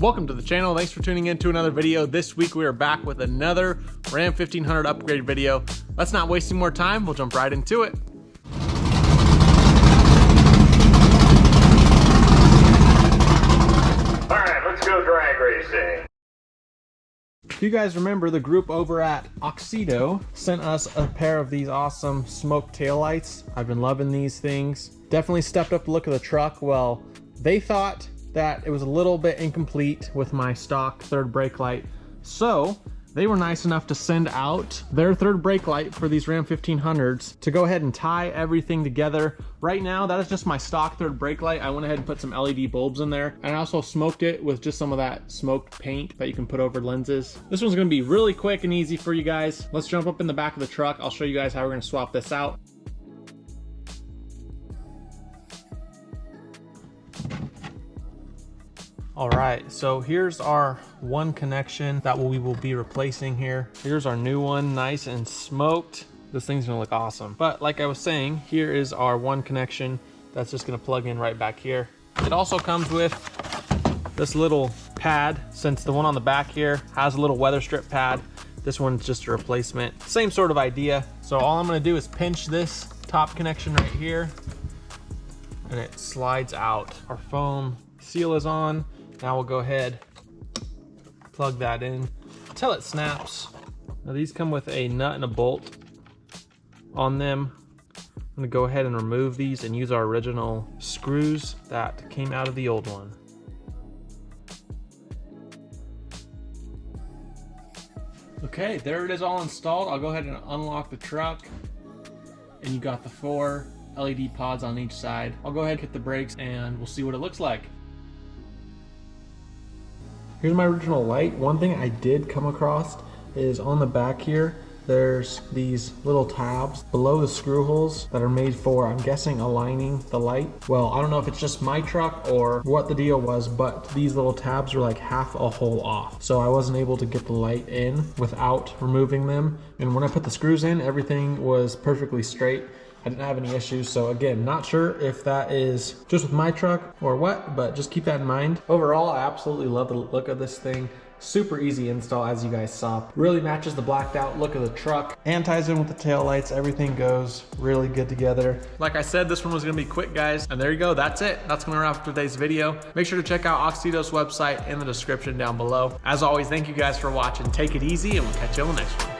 Welcome to the channel. Thanks for tuning in to another video. This week we are back with another Ram 1500 upgrade video. Let's not waste any more time. We'll jump right into it. All right, let's go drag racing. If you guys remember, the group over at AUXITO sent us a pair of these awesome smoke taillights. I've been loving these things. Definitely stepped up the look of the truck. Well, they thought that it was a little bit incomplete with my stock third brake light. So they were nice enough to send out their third brake light for these Ram 1500s to go ahead and tie everything together. Right now, that is just my stock third brake light. I went ahead and put some LED bulbs in there, and I also smoked it with just some of that smoked paint that you can put over lenses. This one's gonna be really quick and easy for you guys. Let's jump up in the back of the truck. I'll show you guys how we're gonna swap this out. All right, so here's our one connection that we will be replacing here. Here's our new one, nice and smoked. This thing's gonna look awesome. But like I was saying, here is our one connection that's just gonna plug in right back here. It also comes with this little pad, since the one on the back here has a little weather strip pad. This one's just a replacement. Same sort of idea. So all I'm gonna do is pinch this top connection right here, and it slides out. Our foam seal is on. Now we'll go ahead, plug that in until it snaps. Now these come with a nut and a bolt on them. I'm gonna go ahead and remove these and use our original screws that came out of the old one. Okay, there it is all installed. I'll go ahead and unlock the truck, and you got the 4 LED pods on each side. I'll go ahead and hit the brakes and we'll see what it looks like. Here's my original light. One thing I did come across is on the back here, there's these little tabs below the screw holes that are made for, I'm guessing, aligning the light. Well, I don't know if it's just my truck or what the deal was, but these little tabs were like half a hole off. So I wasn't able to get the light in without removing them. And when I put the screws in, everything was perfectly straight. I didn't have any issues. So again, not sure if that is just with my truck or what, but just keep that in mind. Overall, I absolutely love the look of this thing. Super easy install, as you guys saw. Really matches the blacked out look of the truck and ties in with the tail lights. Everything goes really good together. Like I said, this one was gonna be quick, guys. And there you go, that's it. That's gonna wrap up today's video. Make sure to check out AUXITO's website in the description down below. As always, thank you guys for watching. Take it easy, and we'll catch you on the next one.